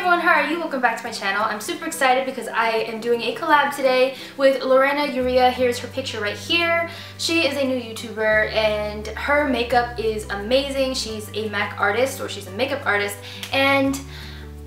everyone, how are you? Welcome back to my channel. I'm super excited because I am doing a collab today with Lorena Urrea. Here's her picture right here. She is a new YouTuber and her makeup is amazing. She's a MAC artist, or she's a makeup artist, and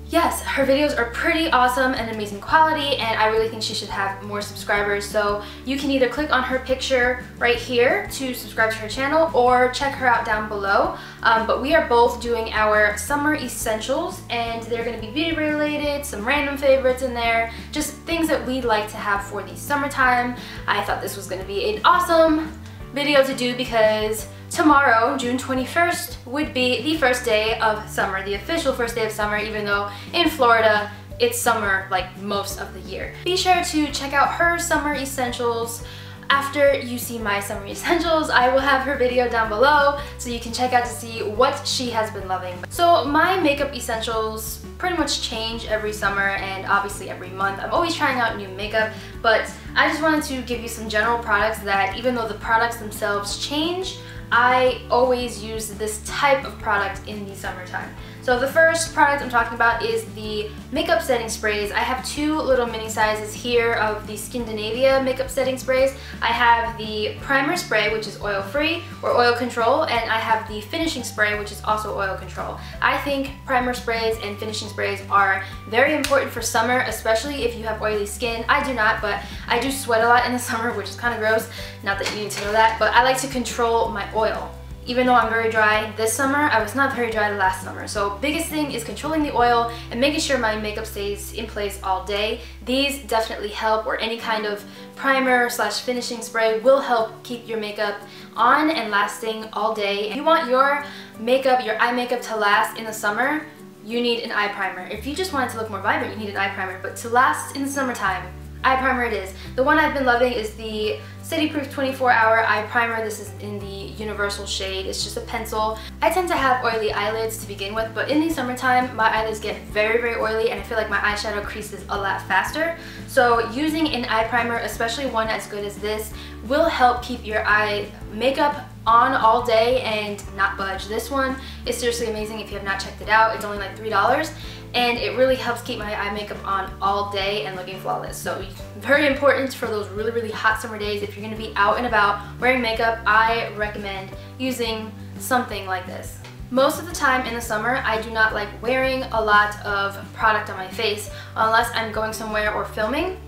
yes, her videos are pretty awesome and amazing quality, and I really think she should have more subscribers. So you can either click on her picture right here to subscribe to her channel or check her out down below. But we are both doing our summer essentials, and they're going to be beauty related, some random favorites in there, just things that we like to have for the summertime. I thought this was going to be an awesome video to do because tomorrow, June 21st, would be the first day of summer, the official first day of summer, even though in Florida it's summer like most of the year. Be sure to check out her summer essentials. After you see my summer essentials, I will have her video down below so you can check out to see what she has been loving. So my makeup essentials pretty much change every summer and obviously every month. I'm always trying out new makeup, but I just wanted to give you some general products that, even though the products themselves change, I always use this type of product in the summertime. So the first product I'm talking about is the makeup setting sprays. I have two little mini sizes here of the Scandinavia makeup setting sprays. I have the primer spray, which is oil free or oil control, and I have the finishing spray, which is also oil control. I think primer sprays and finishing sprays are very important for summer, especially if you have oily skin. I do not, but I do sweat a lot in the summer, which is kind of gross. Not that you need to know that, but I like to control my oil. Even though I'm very dry this summer, I was not very dry last summer. So biggest thing is controlling the oil and making sure my makeup stays in place all day. These definitely help, or any kind of primer slash finishing spray will help keep your makeup on and lasting all day. If you want your makeup, your eye makeup to last in the summer, you need an eye primer. If you just want it to look more vibrant, you need an eye primer. But to last in the summertime, eye primer it is. The one I've been loving is the City Proof 24-Hour Eye Primer. This is in the universal shade. It's just a pencil. I tend to have oily eyelids to begin with, but in the summertime, my eyelids get very, very oily, and I feel like my eyeshadow creases a lot faster. So using an eye primer, especially one as good as this, will help keep your eye makeup on all day and not budge. This one is seriously amazing. If you have not checked it out, it's only like $3. And it really helps keep my eye makeup on all day and looking flawless. So very important for those really, really hot summer days. If you're going to be out and about wearing makeup, I recommend using something like this. Most of the time in the summer, I do not like wearing a lot of product on my face unless I'm going somewhere or filming.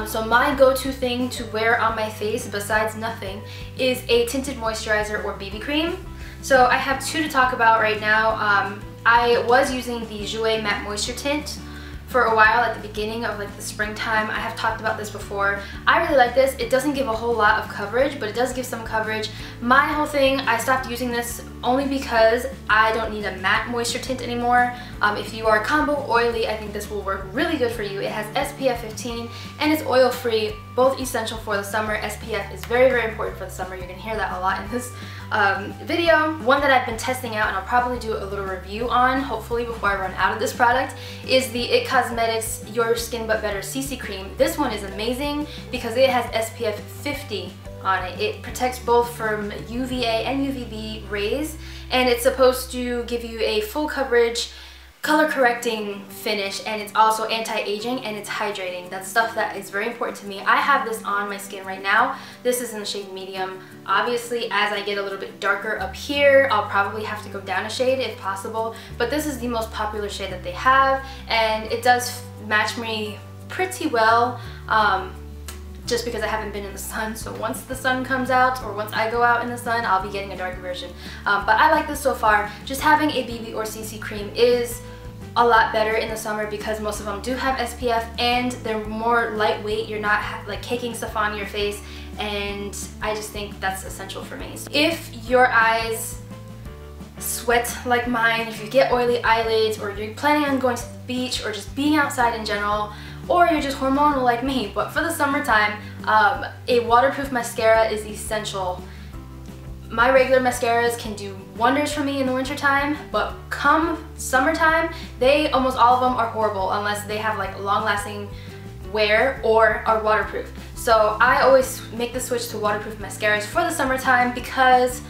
So my go-to thing to wear on my face, besides nothing, is a tinted moisturizer or BB cream. So I have two to talk about right now. I was using the Jouer Matte Moisture Tint for a while at the beginning of like the springtime. I have talked about this before. I really like this. It doesn't give a whole lot of coverage, but it does give some coverage. My whole thing, I stopped using this only because I don't need a matte moisture tint anymore. If you are combo oily, I think this will work really good for you. It has SPF 15 and it's oil free, both essential for the summer. SPF is very, very important for the summer. You're gonna hear that a lot in this video. One that I've been testing out and I'll probably do a little review on, hopefully before I run out of this product, is the IT Cosmetics Your Skin But Better CC Cream. This one is amazing because it has SPF 50 on it. It protects both from UVA and UVB rays, and it's supposed to give you a full coverage, color correcting finish, and it's also anti-aging and it's hydrating. That's stuff that is very important to me. I have this on my skin right now. This is in the shade medium. Obviously, as I get a little bit darker up here, I'll probably have to go down a shade if possible, but this is the most popular shade that they have, and it does match me pretty well. Just because I haven't been in the sun, so once the sun comes out or once I go out in the sun, I'll be getting a darker version. But I like this so far. Just having a BB or CC cream is a lot better in the summer because most of them do have SPF and they're more lightweight. You're not like caking stuff on your face, and I just think that's essential for me. So if your eyes sweat like mine, if you get oily eyelids, or you're planning on going to the beach or just being outside in general, or you're just hormonal like me, but for the summertime, a waterproof mascara is essential. My regular mascaras can do wonders for me in the wintertime, but come summertime, almost all of them are horrible unless they have like long-lasting wear or are waterproof. So I always make the switch to waterproof mascaras for the summertime because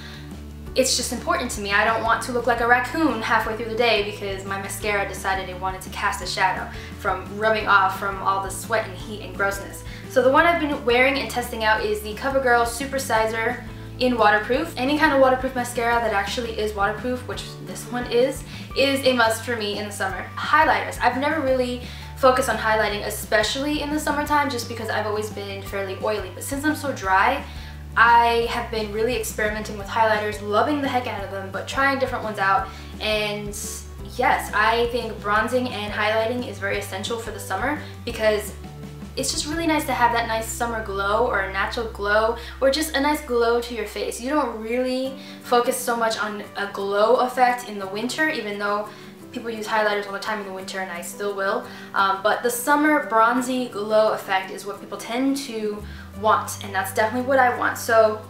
it's just important to me. I don't want to look like a raccoon halfway through the day because my mascara decided it wanted to cast a shadow from rubbing off from all the sweat and heat and grossness. So the one I've been wearing and testing out is the CoverGirl Supersizer in waterproof. Any kind of waterproof mascara that actually is waterproof, which this one is a must for me in the summer. Highlighters. I've never really focused on highlighting, especially in the summertime, just because I've always been fairly oily. But since I'm so dry, I have been really experimenting with highlighters, loving the heck out of them, but trying different ones out. And yes, I think bronzing and highlighting is very essential for the summer because it's just really nice to have that nice summer glow or a natural glow or just a nice glow to your face. You don't really focus so much on a glow effect in the winter, even though people use highlighters all the time in the winter and I still will. But the summer bronzy glow effect is what people tend to want, and that's definitely what I want. So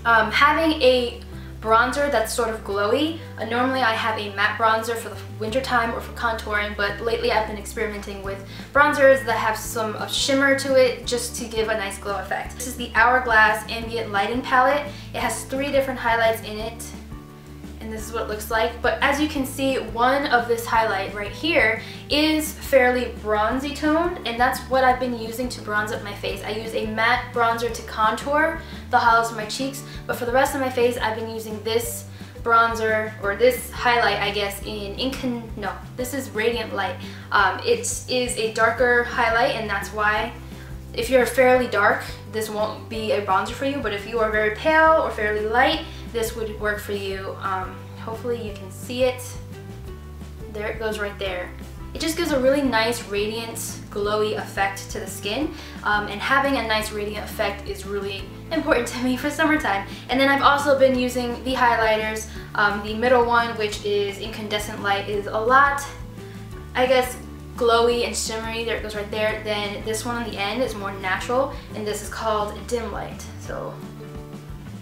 having a bronzer that's sort of glowy, normally I have a matte bronzer for the winter time or for contouring, but lately I've been experimenting with bronzers that have some shimmer to it just to give a nice glow effect. This is the Hourglass Ambient Lighting Palette. It has 3 different highlights in it, and this is what it looks like. But as you can see, one of this highlight right here is fairly bronzy toned, and that's what I've been using to bronze up my face. I use a matte bronzer to contour the hollows of my cheeks, but for the rest of my face I've been using this bronzer, or this highlight I guess, this is Radiant Light. It is a darker highlight, and that's why if you're fairly dark, this won't be a bronzer for you, but if you are very pale or fairly light, this would work for you. Hopefully you can see it. There it goes right there. It just gives a really nice radiant, glowy effect to the skin, and having a nice radiant effect is really important to me for summertime. And then I've also been using the highlighters. The middle one, which is Incandescent Light, is a lot, I guess, glowy and shimmery. There it goes right there. Then this one on the end is more natural, and this is called Dim Light. So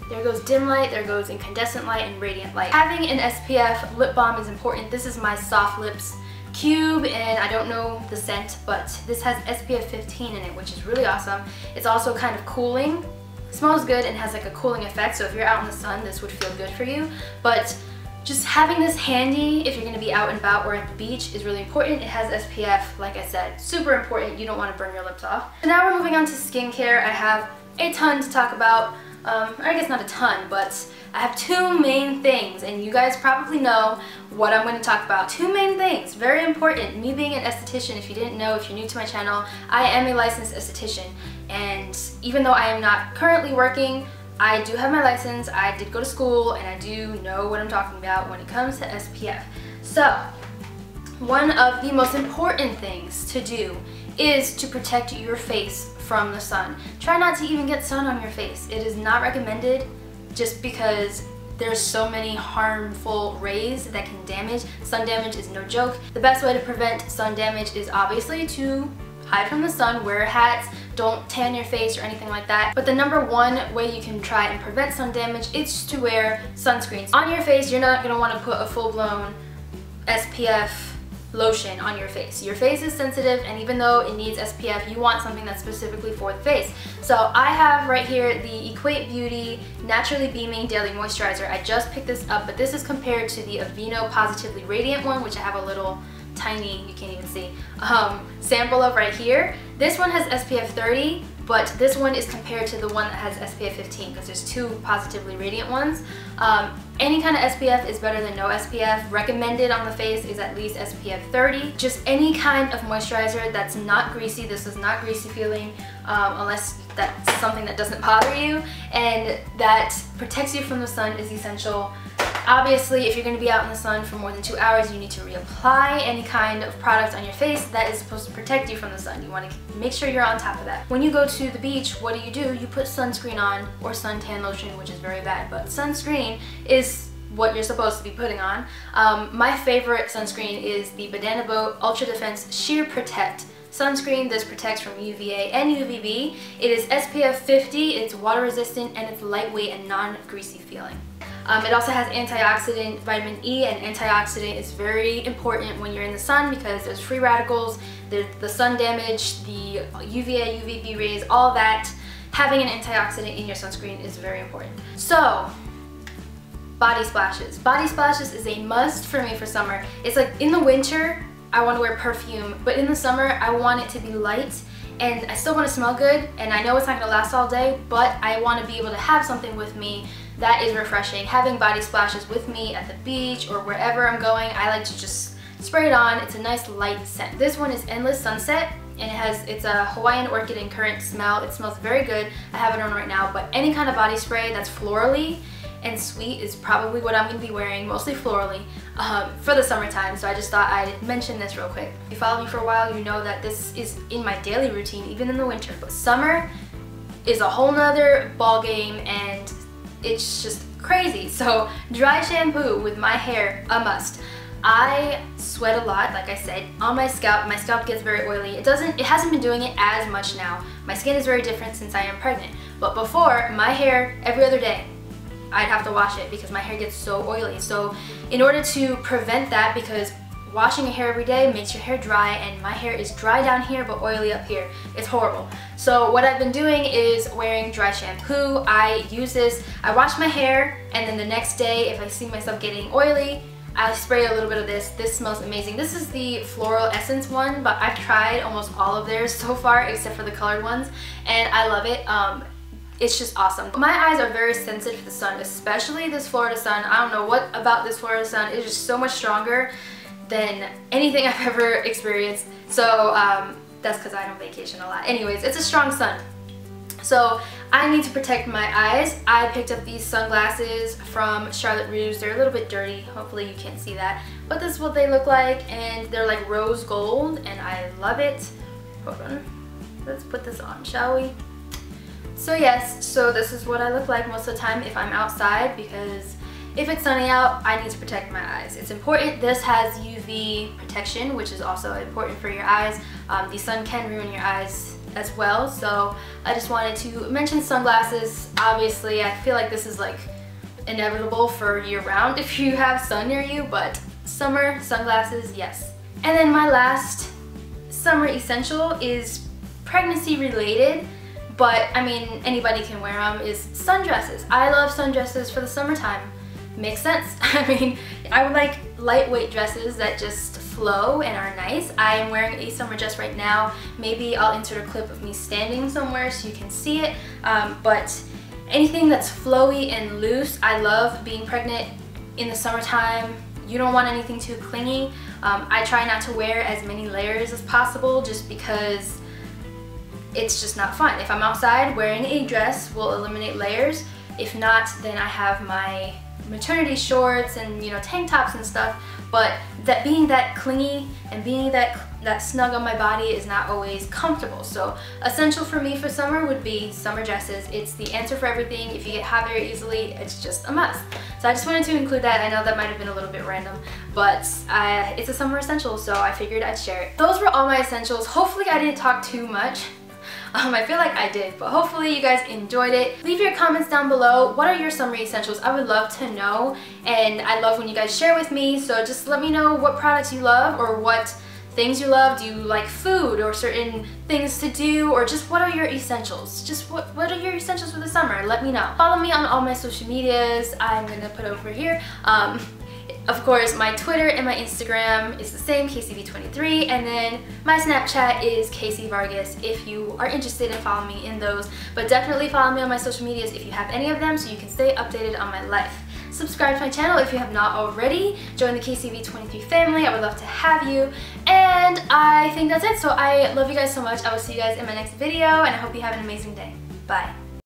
there goes Dim Light, there goes Incandescent Light, and Radiant Light. Having an SPF lip balm is important. This is my Soft Lips Cube, and I don't know the scent, but this has SPF 15 in it, which is really awesome. It's also kind of cooling. It smells good and has like a cooling effect, so if you're out in the sun, this would feel good for you. But just having this handy if you're going to be out and about or at the beach is really important. It has SPF, like I said, super important. You don't want to burn your lips off. So now we're moving on to skincare. I have a ton to talk about. I guess not a ton, but I have 2 main things, and you guys probably know what I'm going to talk about. 2 main things, very important. Me being an esthetician, if you didn't know, if you're new to my channel, I am a licensed esthetician, and even though I am not currently working, I do have my license, I did go to school, and I do know what I'm talking about when it comes to SPF. So, one of the most important things to do is to protect your face from the sun. Try not to even get sun on your face. It is not recommended just because there's so many harmful rays that can damage. Sun damage is no joke. The best way to prevent sun damage is obviously to hide from the sun, wear hats, don't tan your face or anything like that. But the #1 way you can try and prevent sun damage is to wear sunscreens. On your face, you're not going to want to put a full-blown SPF lotion on your face. Your face is sensitive, and even though it needs SPF, you want something that's specifically for the face. So I have right here the Equate Beauty Naturally Beaming Daily Moisturizer. I just picked this up, but this is compared to the Aveeno Positively Radiant one, which I have a little tiny, you can't even see, sample of right here. This one has SPF 30, but this one is compared to the one that has SPF 15 because there's 2 Positively Radiant ones. Any kind of SPF is better than no SPF. Recommended on the face is at least SPF 30. Just any kind of moisturizer that's not greasy. This is not greasy feeling, unless that's something that doesn't bother you, and that protects you from the sun is essential. Obviously, if you're going to be out in the sun for more than 2 hours, you need to reapply any kind of product on your face that is supposed to protect you from the sun. You want to make sure you're on top of that. When you go to the beach, what do? You put sunscreen on, or suntan lotion, which is very bad, but sunscreen is what you're supposed to be putting on. My favorite sunscreen is the Banana Boat Ultra Defense Sheer Protect sunscreen. This protects from UVA and UVB. It is SPF 50, it's water resistant, and it's lightweight and non-greasy feeling. It also has antioxidant, vitamin E, and antioxidant is very important when you're in the sun because there's free radicals, there's the sun damage, the UVA, UVB rays, all that. Having an antioxidant in your sunscreen is very important. So, body splashes. Body splashes is a must for me for summer. It's like in the winter, I want to wear perfume, but in the summer, I want it to be light and I still want to smell good, and I know it's not going to last all day, but I want to be able to have something with me that is refreshing. Having body splashes with me at the beach or wherever I'm going, I like to just spray it on. It's a nice light scent. This one is Endless Sunset, and it's a Hawaiian orchid and currant smell. It smells very good. I have it on right now, but any kind of body spray that's florally and sweet is probably what I'm going to be wearing, mostly florally, for the summertime. So I just thought I'd mention this real quick. If you follow me for a while, you know that this is in my daily routine, even in the winter. But summer is a whole nother ball game, and it's just crazy. So dry shampoo with my hair, a must. I sweat a lot, like I said, on my scalp. My scalp gets very oily. It hasn't been doing it as much now. My skin is very different since I am pregnant. But before, my hair, every other day, I'd have to wash it because my hair gets so oily. So in order to prevent that, because washing your hair every day makes your hair dry, and my hair is dry down here but oily up here. It's horrible. So what I've been doing is wearing dry shampoo. I use this, I wash my hair, and then the next day if I see myself getting oily, I'll spray a little bit of this. This smells amazing. This is the Floral Essence one, but I've tried almost all of theirs so far except for the colored ones, and I love it. It's just awesome. My eyes are very sensitive to the sun, especially this Florida sun. I don't know what about this Florida sun. It's just so much stronger than anything I've ever experienced. So that's because I don't vacation a lot. Anyways, it's a strong sun. So I need to protect my eyes. I picked up these sunglasses from Charlotte Russe. They're a little bit dirty. Hopefully you can't see that. But this is what they look like, and they're like rose gold, and I love it. Hold on. Let's put this on, shall we? So yes, so this is what I look like most of the time if I'm outside, because if it's sunny out, I need to protect my eyes. It's important. This has UV protection, which is also important for your eyes. The sun can ruin your eyes as well, so I just wanted to mention sunglasses. Obviously, I feel like this is like inevitable for year-round if you have sun near you, but summer sunglasses, yes. And then my last summer essential is pregnancy related, but I mean anybody can wear them, is sundresses. I love sundresses for the summertime. Makes sense. I mean, I would like lightweight dresses that just flow and are nice. I am wearing a summer dress right now. Maybe I'll insert a clip of me standing somewhere so you can see it, but anything that's flowy and loose. I love being pregnant in the summertime. You don't want anything too clingy. I try not to wear as many layers as possible just because it's just not fun. If I'm outside, wearing a dress will eliminate layers. If not, then I have my maternity shorts and, you know, tank tops and stuff, but that being that clingy and being that snug on my body is not always comfortable. So essential for me for summer would be summer dresses. It's the answer for everything. If you get hot very easily, it's just a must. So I just wanted to include that. I know that might have been a little bit random, but it's a summer essential, so I figured I'd share it. Those were all my essentials. Hopefully I didn't talk too much. I feel like I did, but hopefully you guys enjoyed it. Leave your comments down below. What are your summer essentials? I would love to know, and I love when you guys share with me, so just let me know what products you love or what things you love. Do you like food or certain things to do, or just what are your essentials? Just what are your essentials for the summer? Let me know. Follow me on all my social medias. I'm gonna put over here. Of course, my Twitter and my Instagram is the same, CaseyVee23, and then my Snapchat is Casey Vargas if you are interested in following me in those. But definitely follow me on my social medias if you have any of them so you can stay updated on my life. Subscribe to my channel if you have not already. Join the CaseyVee23 family. I would love to have you. And I think that's it. So I love you guys so much. I will see you guys in my next video, and I hope you have an amazing day. Bye.